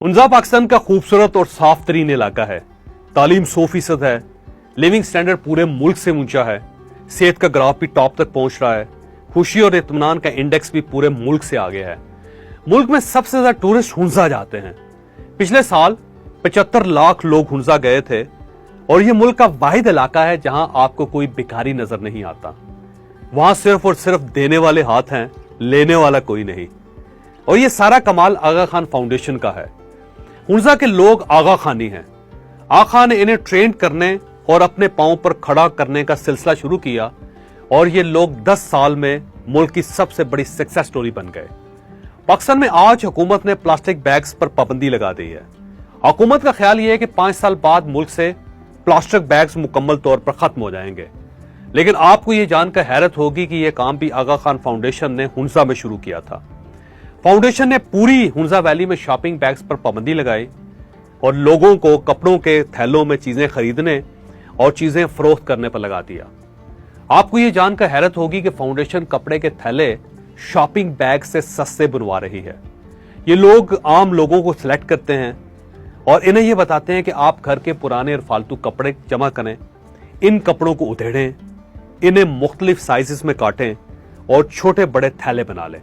हुंजा पाकिस्तान का खूबसूरत और साफ तरीन इलाका है। तालीम 100% है, लिविंग स्टैंडर्ड पूरे मुल्क से ऊंचा है, सेहत का ग्राफ भी टॉप तक पहुंच रहा है, खुशी और इत्मीनान का इंडेक्स भी पूरे मुल्क से आगे है। मुल्क में सबसे ज्यादा टूरिस्ट हुंजा जाते हैं। पिछले साल 75 लाख लोग हुंजा गए थे और यह मुल्क का वाहिद इलाका है जहां आपको कोई भिखारी नजर नहीं आता। वहां सिर्फ और सिर्फ देने वाले हाथ हैं, लेने वाला कोई नहीं। और यह सारा कमाल आगा खान फाउंडेशन का है। हुंजा के लोग आगा खानी हैं। आगा ने इन्हें ट्रेन करने और अपने पांव पर खड़ा करने का सिलसिला शुरू किया और ये लोग 10 साल में मुल्क की सबसे बड़ी सक्सेस स्टोरी बन गए। पाकिस्तान में आज हुकूमत ने प्लास्टिक बैग्स पर पाबंदी लगा दी है। हुकूमत का ख्याल यह है कि 5 साल बाद मुल्क से प्लास्टिक बैग्स मुकम्मल तौर पर खत्म हो जाएंगे। लेकिन आपको यह जानकर हैरत होगी कि यह काम भी आगा खान फाउंडेशन ने हुंजा में शुरू किया था। फाउंडेशन ने पूरी हुंजा वैली में शॉपिंग बैग्स पर पाबंदी लगाई और लोगों को कपड़ों के थैलों में चीजें खरीदने और चीजें फरोख्त करने पर लगा दिया। आपको यह जानकर हैरत होगी कि फाउंडेशन कपड़े के थैले शॉपिंग बैग से सस्ते बनवा रही है। ये लोग आम लोगों को सिलेक्ट करते हैं और इन्हें यह बताते हैं कि आप घर के पुराने और फालतू कपड़े जमा करें, इन कपड़ों को उधेड़ें, इन्हें मुख्तलिफ साइजेस में काटें और छोटे बड़े थैले बना लें।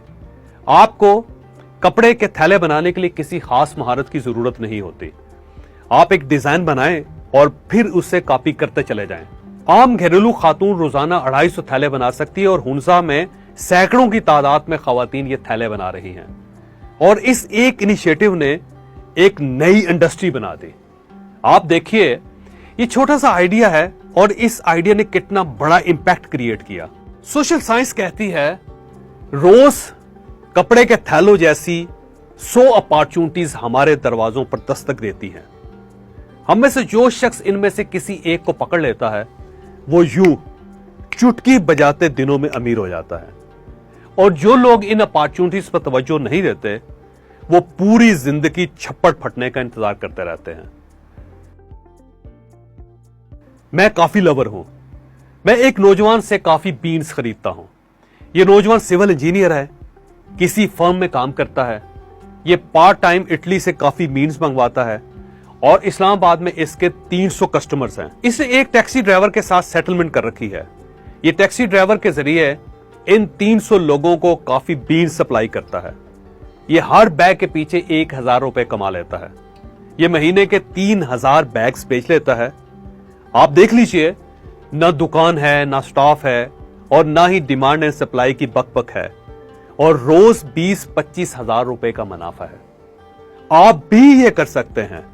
आपको कपड़े के थैले बनाने के लिए किसी खास महारत की जरूरत नहीं होती। आप एक डिजाइन बनाएं और फिर उससे कॉपी करते चले जाएं। आम घरेलू खातून रोजाना 250 थैले बना सकती है और हुंजा में सैकड़ों की तादाद में खवातीन ये थैले बना रही हैं। और इस एक इनिशिएटिव ने एक नई इंडस्ट्री बना दी। आप देखिए, ये छोटा सा आइडिया है और इस आइडिया ने कितना बड़ा इंपैक्ट क्रिएट किया। सोशल साइंस कहती है रोज कपड़े के थैलों जैसी 100 अपॉर्चुनिटीज हमारे दरवाजों पर दस्तक देती हैं। हम में से जो शख्स इनमें से किसी एक को पकड़ लेता है वो यूं चुटकी बजाते दिनों में अमीर हो जाता है। और जो लोग इन अपॉर्चुनिटीज पर तवज्जो नहीं देते वो पूरी जिंदगी छप्पड़ फटने का इंतजार करते रहते हैं। मैं कॉफी लवर हूं। मैं एक नौजवान से कॉफी बीन्स खरीदता हूं। यह नौजवान सिविल इंजीनियर है, किसी फर्म में काम करता है। ये पार्ट टाइम इटली से काफी बीन्स मंगवाता है और इस्लामाबाद में इसके 300 कस्टमर्स हैं। इसने एक टैक्सी ड्राइवर के साथ सेटलमेंट कर रखी है। ये टैक्सी ड्राइवर के जरिए इन 300 लोगों को काफी बीन्स सप्लाई करता है। ये हर बैग के पीछे 1000 रुपए कमा लेता है। ये महीने के 3000 बैग्स बेच लेता है। आप देख लीजिए, ना दुकान है, ना स्टाफ है और ना ही डिमांड एंड सप्लाई की बकबक है और रोज 20-25 हजार रुपए का मुनाफा है। आप भी ये कर सकते हैं।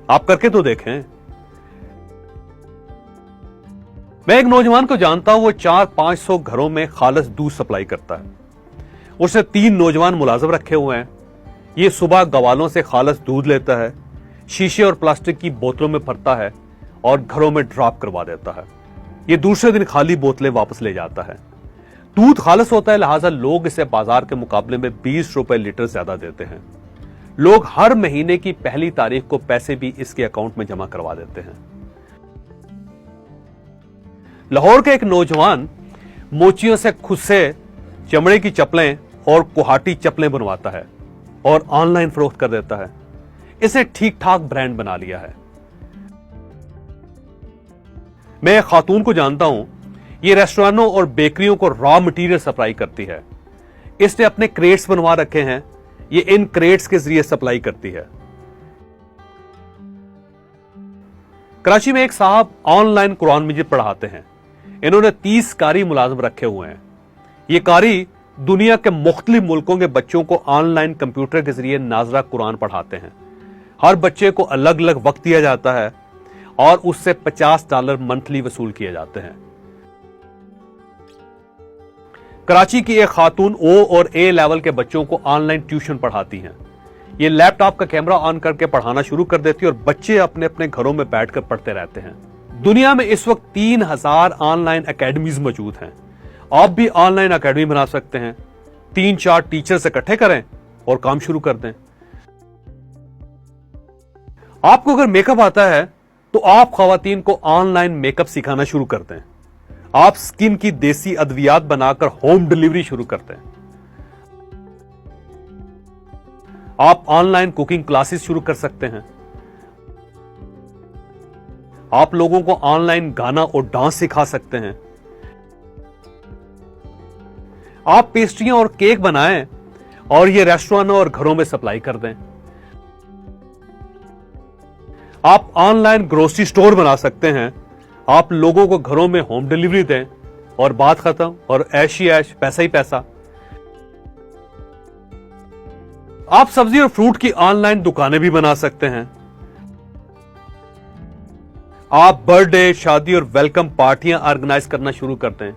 आप करके तो देखें। मैं एक नौजवान को जानता हूं, वो 400-500 घरों में खालिस दूध सप्लाई करता है। उसने 3 नौजवान मुलाजिम रखे हुए हैं। ये सुबह गवालों से खालिस दूध लेता है, शीशे और प्लास्टिक की बोतलों में भरता है और घरों में ड्रॉप करवा देता है। ये दूसरे दिन खाली बोतलें वापस ले जाता है। दूध खालिस होता है, लिहाजा लोग इसे बाजार के मुकाबले में 20 रुपए लीटर ज्यादा देते हैं। लोग हर महीने की पहली तारीख को पैसे भी इसके अकाउंट में जमा करवा देते हैं। लाहौर के एक नौजवान मोचियों से खुद से चमड़े की चप्पलें और कुहाटी चप्पलें बनवाता है और ऑनलाइन फरोख्त कर देता है। इसे ठीक ठाक ब्रांड बना लिया है। मैं एक खातून को जानता हूं, ये रेस्टोरेंटों और बेकरियों को रॉ मटेरियल सप्लाई करती है। इसने अपने क्रेट्स बनवा रखे हैं, ये इन क्रेट्स के जरिए सप्लाई करती है। कराची में एक साहब ऑनलाइन कुरान मजीद पढ़ाते हैं। इन्होंने 30 कारी मुलाजिम रखे हुए हैं। ये कारी दुनिया के मुख्तलिफ मुल्कों के बच्चों को ऑनलाइन कंप्यूटर के जरिए नाजरा कुरान पढ़ाते हैं। हर बच्चे को अलग अलग वक्त दिया जाता है और उससे $50 मंथली वसूल किए जाते हैं। कराची की एक खातून O और A लेवल के बच्चों को ऑनलाइन ट्यूशन पढ़ाती हैं। ये लैपटॉप का कैमरा ऑन करके पढ़ाना शुरू कर देती है और बच्चे अपने अपने घरों में बैठकर पढ़ते रहते हैं। दुनिया में इस वक्त 3000 ऑनलाइन एकेडमीज मौजूद हैं। आप भी ऑनलाइन एकेडमी बना सकते हैं। 3-4 टीचर्स इकट्ठे करें और काम शुरू कर दें। आपको अगर मेकअप आता है तो आप खवातीन को ऑनलाइन मेकअप सिखाना शुरू कर दें। आप स्किन की देसी अद्वियात बनाकर होम डिलीवरी शुरू करते हैं। आप ऑनलाइन कुकिंग क्लासेस शुरू कर सकते हैं। आप लोगों को ऑनलाइन गाना और डांस सिखा सकते हैं। आप पेस्ट्रियां और केक बनाएं और ये रेस्टोरेंटों और घरों में सप्लाई कर दें। आप ऑनलाइन ग्रोसरी स्टोर बना सकते हैं। आप लोगों को घरों में होम डिलीवरी दें और बात खत्म, और ऐश ही ऐश, पैसा ही पैसा। आप सब्जी और फ्रूट की ऑनलाइन दुकानें भी बना सकते हैं। आप बर्थडे, शादी और वेलकम पार्टियां ऑर्गेनाइज करना शुरू कर दें।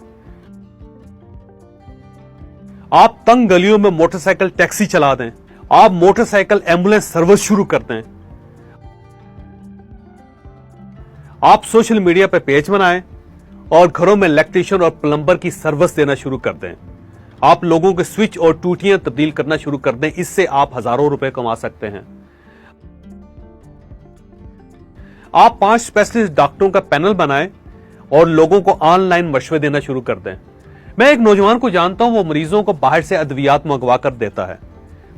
आप तंग गलियों में मोटरसाइकिल टैक्सी चला दें। आप मोटरसाइकिल एम्बुलेंस सर्विस शुरू कर दें। आप सोशल मीडिया पर पेज बनाएं और घरों में इलेक्ट्रीशियन और प्लम्बर की सर्विस देना शुरू कर दें। आप लोगों के स्विच और टूटियां तब्दील करना शुरू कर दें। इससे आप हजारों रुपए कमा सकते हैं। आप 5 स्पेशलिस्ट डॉक्टरों का पैनल बनाएं और लोगों को ऑनलाइन मशवरे देना शुरू कर दें। मैं एक नौजवान को जानता हूं, वो मरीजों को बाहर से अद्वियात मंगवा कर देता है।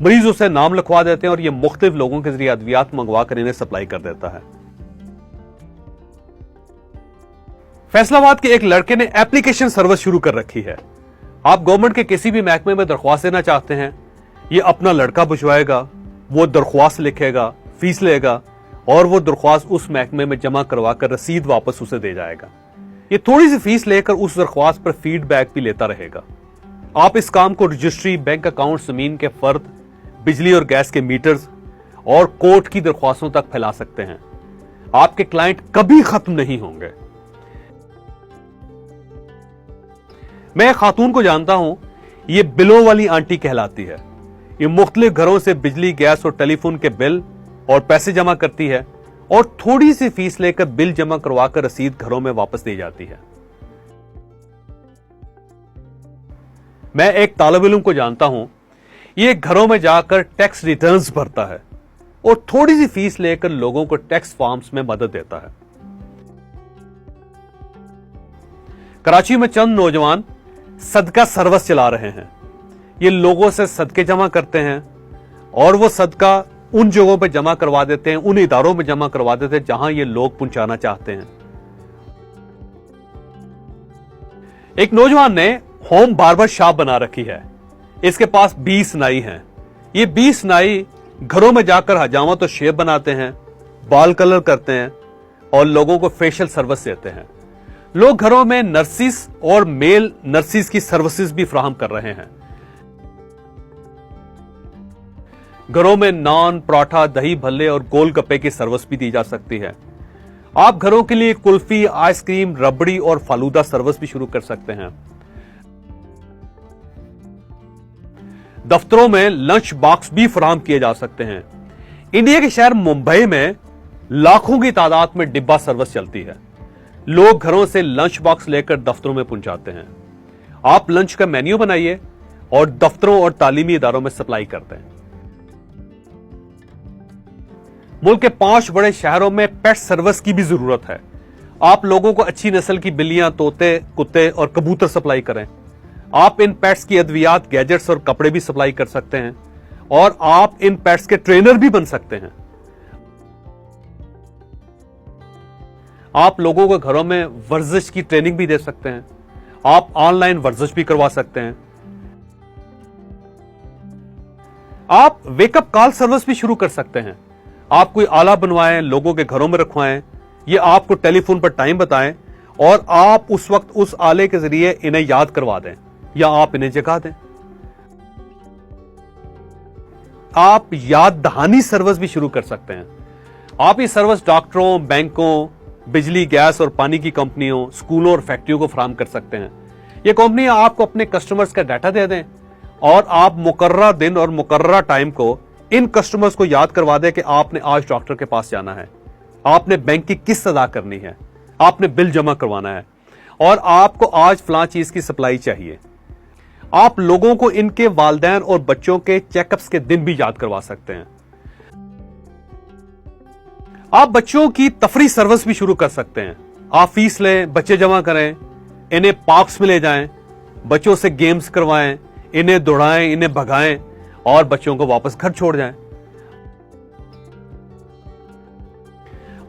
मरीज उसे नाम लिखवा देते हैं और ये मुख्तलिफ लोगों के जरिए अद्वियात मंगवा कर इन्हें सप्लाई कर देता है। फैसलाबाद के एक लड़के ने एप्लीकेशन सर्विस शुरू कर रखी है। आप गवर्नमेंट के किसी भी महकमे में दरख्वास्त देना चाहते हैं, ये अपना लड़का भिजवाएगा, वो दरख्वास्त लिखेगा, फीस लेगा और वो दरख्वास्त उस महकमे में जमा करवा कर रसीद वापस उसे दे जाएगा। ये थोड़ी सी फीस लेकर उस दरख्वास्त पर फीडबैक भी लेता रहेगा। आप इस काम को रजिस्ट्री, बैंक अकाउंट, जमीन के फर्द, बिजली और गैस के मीटर्स और कोर्ट की दरख्वास्तों तक फैला सकते हैं। आपके क्लाइंट कभी खत्म नहीं होंगे। मैं एक खातून को जानता हूं, ये बिलों वाली आंटी कहलाती है। ये मुख्तलिफ घरों से बिजली, गैस और टेलीफोन के बिल और पैसे जमा करती है और थोड़ी सी फीस लेकर बिल जमा करवाकर रसीद घरों में वापस दे जाती है। मैं एक तालिब इल्म को जानता हूं, ये घरों में जाकर टैक्स रिटर्न्स भरता है और थोड़ी सी फीस लेकर लोगों को टैक्स फॉर्म्स में मदद देता है। कराची में चंद नौजवान सदका सर्विस चला रहे हैं। ये लोगों से सदके जमा करते हैं और वो सदका उन जगहों पे जमा करवा देते हैं, उन इदारों में जमा करवा देते हैं जहां ये लोग पहुंचाना चाहते हैं। एक नौजवान ने होम बार्बर शॉप बना रखी है। इसके पास 20 नाई हैं। ये 20 नाई घरों में जाकर हजामत और शेव बनाते हैं, बाल कलर करते हैं और लोगों को फेशियल सर्विस देते हैं। लोग घरों में नर्सिस और मेल नर्सिस की सर्विसेज भी फराहम कर रहे हैं। घरों में नान, पराठा, दही भल्ले और गोलगप्पे की सर्विस भी दी जा सकती है। आप घरों के लिए कुल्फी, आइसक्रीम, रबड़ी और फालूदा सर्विस भी शुरू कर सकते हैं। दफ्तरों में लंच बॉक्स भी फराहम किए जा सकते हैं। इंडिया के शहर मुंबई में लाखों की तादाद में डिब्बा सर्विस चलती है। लोग घरों से लंच बॉक्स लेकर दफ्तरों में पहुंचाते हैं। आप लंच का मेन्यू बनाइए और दफ्तरों और तालीमी इदारों में सप्लाई करते हैं। मुल्क के 5 बड़े शहरों में पेट सर्विस की भी जरूरत है। आप लोगों को अच्छी नस्ल की बिल्लियां, तोते, कुत्ते और कबूतर सप्लाई करें। आप इन पेट्स की अद्वियात, गैजेट्स और कपड़े भी सप्लाई कर सकते हैं और आप इन पेट्स के ट्रेनर भी बन सकते हैं। आप लोगों को घरों में वर्जिश की ट्रेनिंग भी दे सकते हैं। आप ऑनलाइन वर्जिश भी करवा सकते हैं। आप वेकअप कॉल सर्विस भी शुरू कर सकते हैं। आप कोई आला बनवाएं, लोगों के घरों में रखवाएं, ये आपको टेलीफोन पर टाइम बताएं और आप उस वक्त उस आले के जरिए इन्हें याद करवा दें या आप इन्हें जगा दें। आप याद दहानी सर्विस भी शुरू कर सकते हैं। आप ये सर्विस डॉक्टरों, बैंकों, बिजली, गैस और पानी की कंपनियों, स्कूलों और फैक्ट्रियों को फराहम कर सकते हैं। ये कंपनियां आपको अपने कस्टमर्स का डाटा दे दें और आप मुकर्रर दिन और मुकर्रर टाइम को इन कस्टमर्स को याद करवा दें कि आपने आज डॉक्टर के पास जाना है, आपने बैंक की किस्त अदा करनी है, आपने बिल जमा करवाना है और आपको आज फलां चीज की सप्लाई चाहिए। आप लोगों को इनके वालिदैन और बच्चों के चेकअप्स के दिन भी याद करवा सकते हैं। आप बच्चों की तफरी सर्विस भी शुरू कर सकते हैं। आप फीस लें, बच्चे जमा करें, इन्हें पार्क्स में ले जाएं, बच्चों से गेम्स करवाएं, इन्हें दौड़ाएं, इन्हें भगाएं और बच्चों को वापस घर छोड़ जाएं।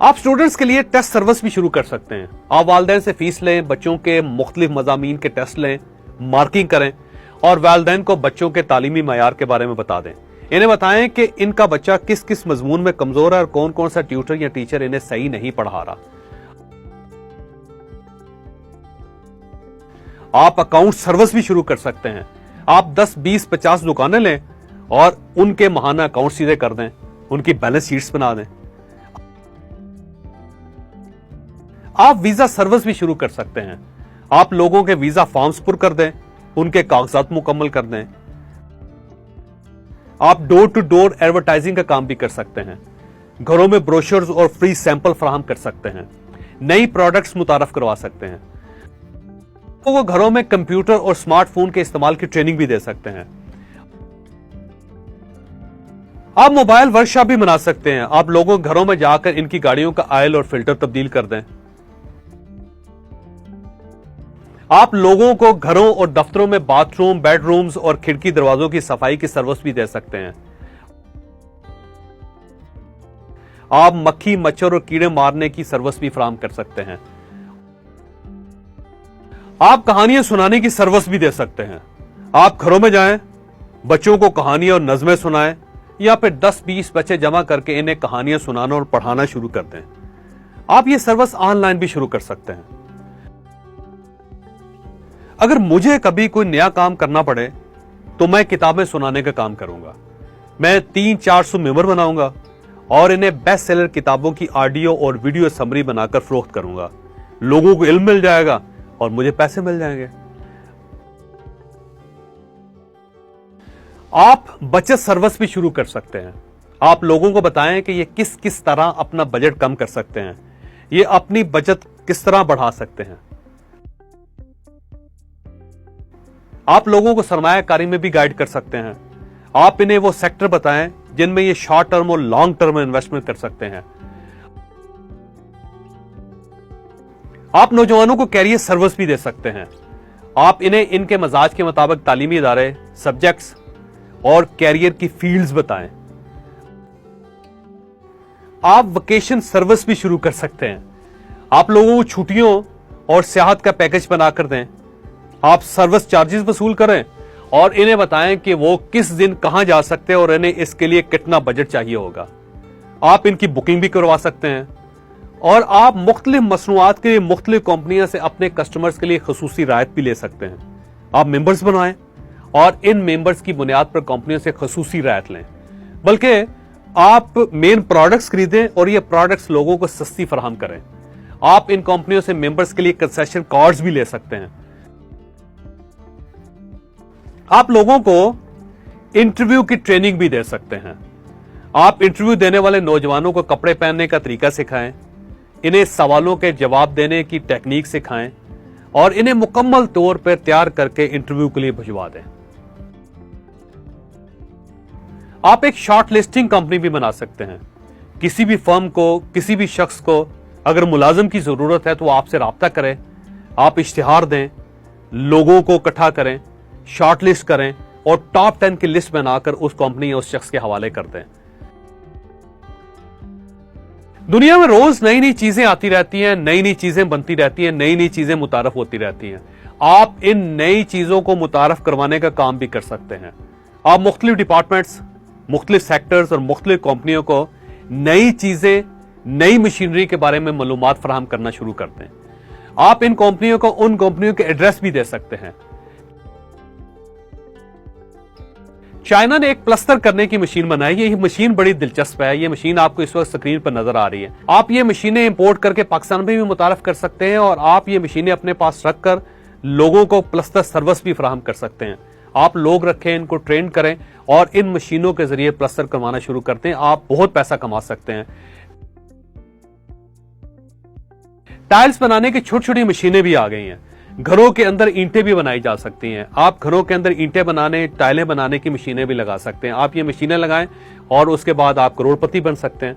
آپ اسٹوڈنٹس کے لیے ٹیسٹ سروس بھی شروع کر سکتے ہیں. آپ والدین سے فیس لیں, بچوں کے مختلف مضامین کے ٹیسٹ لیں, مارکنگ کریں اور والدین کو بچوں کے تعلیمی معیار کے بارے میں بتا دیں. انہیں بتائیں کہ ان کا بچہ کس کس مضمون میں کمزور ہے اور کون کون سا ٹیوٹر یا ٹیچر انہیں صحیح نہیں پڑھا رہا. آپ اکاؤنٹ سروس بھی شروع کر سکتے ہیں. آپ 10, 20, 50 دکانیں لیں اور ان کے ماہانہ اکاؤنٹ سیدھے کر دیں, ان کی بیلنس شیٹس بنا دیں. آپ ویزا سروس بھی شروع کر سکتے ہیں. آپ لوگوں کے ویزا فارمز پر کر دیں, ان کے کاغذات مکمل کر دیں. آپ ڈور ٹو ڈور ایڈورٹائزنگ کا کام بھی کر سکتے ہیں. گھروں میں بروشرز اور فری سیمپل فراہم کر سکتے ہیں. نئی پروڈکٹس متعارف کروا سکتے ہیں. وہ گھروں میں کمپیوٹر اور سمارٹ فون کے استعمال کی ٹریننگ بھی دے سکتے ہیں. آپ موبائل ورکشاپ بھی بنا سکتے ہیں. آپ لوگوں گھروں میں جا کر ان کی گاڑیوں کا آئل اور فلٹر تبدیل کر دیں. آپ لوگوں کو گھروں اور دفتروں میں باتھ روم, بیڈ رومز اور کھڑکی دروازوں کی صفائی کی سروس بھی دے سکتے ہیں. آپ مکھی, مچھر اور کیڑے مارنے کی سروس بھی فراہم کر سکتے ہیں. آپ کہانیاں سنانے کی سروس بھی دے سکتے ہیں. آپ گھروں میں جائیں, بچوں کو کہانیاں اور نظمیں سنائیں یا پھر 10-20 بچے جمع کر کے انہیں کہانیاں سنانا اور پڑھانا شروع کر دیں. آپ یہ سروس آن لائن بھی شروع کر سکتے ہیں. اگر مجھے کبھی کوئی نیا کام کرنا پڑے تو میں کتابیں سنانے کا کام کروں گا. میں 300-400 ممبر بناؤں گا اور انہیں بیسٹ سیلر کتابوں کی آڈیو اور ویڈیو سمری بنا کر فروخت کروں گا. لوگوں کو علم مل جائے گا اور مجھے پیسے مل جائیں گے. آپ بچت سروس بھی شروع کر سکتے ہیں. آپ لوگوں کو بتائیں کہ یہ کس کس طرح اپنا بجٹ کم کر سکتے ہیں, یہ اپنی بچت کس طرح بڑھا سکتے ہیں. آپ لوگوں کو سرمایہ کاری میں بھی گائیڈ کر سکتے ہیں. آپ انہیں وہ سیکٹر بتائیں جن میں یہ شارٹ ٹرم اور لانگ ٹرم انویسٹمنٹ کر سکتے ہیں. آپ نوجوانوں کو کیریئر سروس بھی دے سکتے ہیں. آپ انہیں ان کے مزاج کے مطابق تعلیمی ادارے, سبجیکٹس اور کیریئر کی فیلڈز بتائیں. آپ ویکیشن سروس بھی شروع کر سکتے ہیں. آپ لوگوں کو چھٹیوں اور سیاحت کا پیکج بنا کر دیں. آپ سروس چارجز وصول کریں اور انہیں بتائیں کہ وہ کس دن کہاں جا سکتے ہیں اور انہیں اس کے لیے کتنا بجٹ چاہیے ہوگا. آپ ان کی بکنگ بھی کروا سکتے ہیں. اور آپ مختلف مصنوعات کے لیے مختلف کمپنیوں سے اپنے کسٹمرز کے لیے خصوصی رعایت بھی لے سکتے ہیں. آپ ممبرز بنائیں اور ان ممبرز کی بنیاد پر کمپنیوں سے خصوصی رعایت لیں. بلکہ آپ مین پروڈکٹس خریدیں اور یہ پروڈکٹس لوگوں کو سستی فراہم کریں. آپ ان کمپنیوں سے ممبرز کے لیے کنسیشن کارڈز بھی لے سکتے ہیں. آپ لوگوں کو انٹرویو کی ٹریننگ بھی دے سکتے ہیں. آپ انٹرویو دینے والے نوجوانوں کو کپڑے پہننے کا طریقہ سکھائیں, انہیں سوالوں کے جواب دینے کی ٹیکنیک سکھائیں اور انہیں مکمل طور پر تیار کر کے انٹرویو کے لیے بھجوا دیں. آپ ایک شارٹ لسٹنگ کمپنی بھی بنا سکتے ہیں. کسی بھی فرم کو, کسی بھی شخص کو اگر ملازم کی ضرورت ہے تو وہ آپ سے رابطہ کریں. آپ اشتہار دیں, لوگوں کو اکٹھا کریں, شارٹ لسٹ کریں اور ٹاپ 10 کی لسٹ بنا کر اس کمپنی یا اس شخص کے حوالے کر دیں. دنیا میں روز نئی نئی چیزیں آتی رہتی ہیں, نئی نئی چیزیں بنتی رہتی ہیں, نئی نئی چیزیں متعارف ہوتی رہتی ہیں. آپ ان نئی چیزوں کو متعارف کروانے کا کام بھی کر سکتے ہیں. آپ مختلف ڈپارٹمنٹس, مختلف سیکٹرز اور مختلف کمپنیوں کو نئی چیزیں, نئی مشینری کے بارے میں معلومات فراہم کرنا شروع کرتے ہیں. آپ ان کمپنیوں کو ان کمپنیوں کے ایڈریس بھی دے سکتے ہیں. چائنا نے ایک پلسٹر کرنے کی مشین بنائی. یہ مشین بڑی دلچسپ ہے. یہ مشین آپ کو اس وقت سکرین پر نظر آ رہی ہے. آپ یہ مشینیں امپورٹ کر کے پاکستان میں بھی متعارف کر سکتے ہیں اور آپ یہ مشینیں اپنے پاس رکھ کر لوگوں کو پلسٹر سروس بھی فراہم کر سکتے ہیں. آپ لوگ رکھیں, ان کو ٹرین کریں اور ان مشینوں کے ذریعے پلسٹر کروانا شروع کرتے ہیں. آپ بہت پیسہ کما سکتے ہیں. ٹائلز بنانے کی چھوٹی چھوٹی مشینیں بھی آ گئی ہیں. گھروں کے اندر اینٹیں بھی بنائی جا سکتی ہیں. آپ گھروں کے اندر اینٹیں بنانے, ٹائلیں بنانے کی مشینیں بھی لگا سکتے ہیں. آپ یہ مشینیں لگائیں اور اس کے بعد آپ کروڑ پتی بن سکتے ہیں.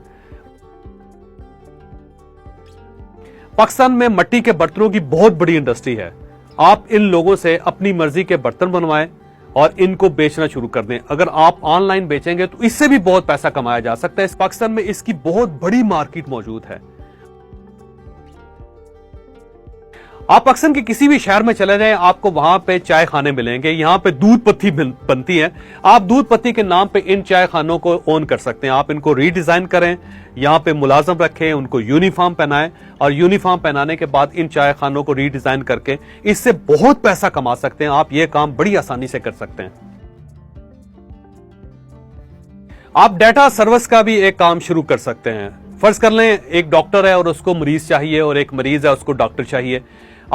پاکستان میں مٹی کے برتنوں کی بہت بڑی انڈسٹری ہے. آپ ان لوگوں سے اپنی مرضی کے برتن بنوائیں اور ان کو بیچنا شروع کر دیں. اگر آپ آن لائن بیچیں گے تو اس سے بھی بہت پیسہ کمایا جا سکتا ہے. اس پاکستان میں اس کی بہت بڑی مارکیٹ موجود ہے. آپ پاکستان کے کسی بھی شہر میں چلے جائیں, آپ کو وہاں پہ چائے خانے ملیں گے. یہاں پہ دودھ پتی بنتی ہے. آپ دودھ پتی کے نام پہ ان چائے خانوں کو اون کر سکتے ہیں. آپ ان کو ری ڈیزائن کریں, یہاں پہ ملازم رکھیں, ان کو یونیفارم پہنائیں, اور یونیفارم پہنانے کے بعد ان چائے خانوں کو ری ڈیزائن کر کے اس سے بہت پیسہ کما سکتے ہیں. آپ یہ کام بڑی آسانی سے کر سکتے ہیں. آپ ڈیٹا سروس کا بھی ایک کام شروع کر سکتے ہیں. فرض کر لیں ایک ڈاکٹر ہے اور اس کو مریض چاہیے, اور ایک مریض ہے اس کو ڈاکٹر چاہیے.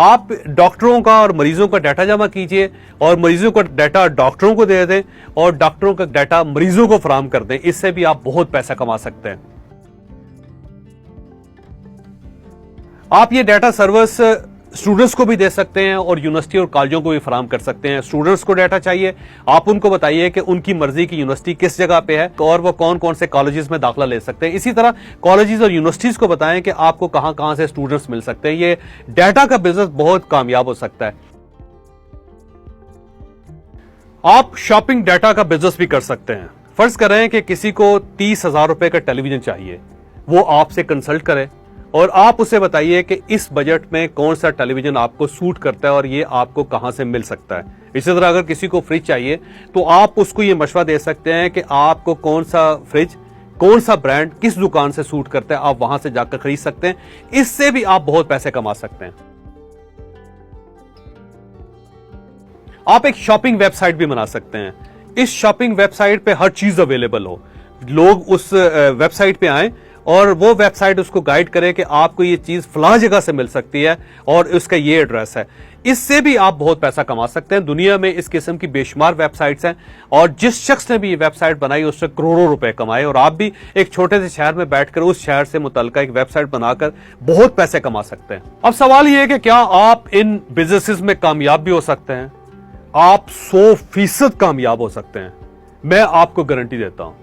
آپ ڈاکٹروں کا اور مریضوں کا ڈیٹا جمع کیجئے, اور مریضوں کا ڈیٹا ڈاکٹروں کو دے دیں, اور ڈاکٹروں کا ڈیٹا مریضوں کو فراہم کر دیں. اس سے بھی آپ بہت پیسہ کما سکتے ہیں. آپ یہ ڈیٹا سروس اسٹوڈنٹس کو بھی دے سکتے ہیں اور یونیورسٹی اور کالجوں کو بھی فراہم کر سکتے ہیں. اسٹوڈنٹس کو ڈیٹا چاہیے, آپ ان کو بتائیے کہ ان کی مرضی کی یونیورسٹی کس جگہ پہ ہے اور وہ کون کون سے کالجز میں داخلہ لے سکتے ہیں. اسی طرح کالجز اور یونیورسٹیز کو بتائیں کہ آپ کو کہاں کہاں سے اسٹوڈنٹس مل سکتے ہیں. یہ ڈیٹا کا بزنس بہت کامیاب ہو سکتا ہے. آپ شاپنگ ڈیٹا کا بزنس بھی کر سکتے ہیں. فرض کریں کہ کسی کو 30,000 روپے کا ٹیلی ویژن چاہیے, وہ آپ سے کنسلٹ کرے اور آپ اسے بتائیے کہ اس بجٹ میں کون سا ٹیلی ویژن آپ کو سوٹ کرتا ہے اور یہ آپ کو کہاں سے مل سکتا ہے. اسی طرح اگر کسی کو فریج چاہیے تو آپ اس کو یہ مشورہ دے سکتے ہیں کہ آپ کو کون سا فریج, کون سا برانڈ کس دکان سے سوٹ کرتا ہے, آپ وہاں سے جا کر خرید سکتے ہیں. اس سے بھی آپ بہت پیسے کما سکتے ہیں. آپ ایک شاپنگ ویب سائٹ بھی بنا سکتے ہیں. اس شاپنگ ویب سائٹ پہ ہر چیز اویلیبل ہو, لوگ اس ویب سائٹ پہ آئیں اور وہ ویب سائٹ اس کو گائیڈ کرے کہ آپ کو یہ چیز فلاں جگہ سے مل سکتی ہے اور اس کا یہ ایڈریس ہے. اس سے بھی آپ بہت پیسہ کما سکتے ہیں. دنیا میں اس قسم کی بے شمار ویب سائٹس ہیں, اور جس شخص نے بھی یہ ویب سائٹ بنائی اس سے کروڑوں روپے کمائے, اور آپ بھی ایک چھوٹے سے شہر میں بیٹھ کر اس شہر سے متعلقہ ایک ویب سائٹ بنا کر بہت پیسے کما سکتے ہیں. اب سوال یہ ہے کہ کیا آپ ان بزنسز میں کامیاب بھی ہو سکتے ہیں؟ آپ 100% کامیاب ہو سکتے ہیں. میں آپ کو گارنٹی دیتا ہوں.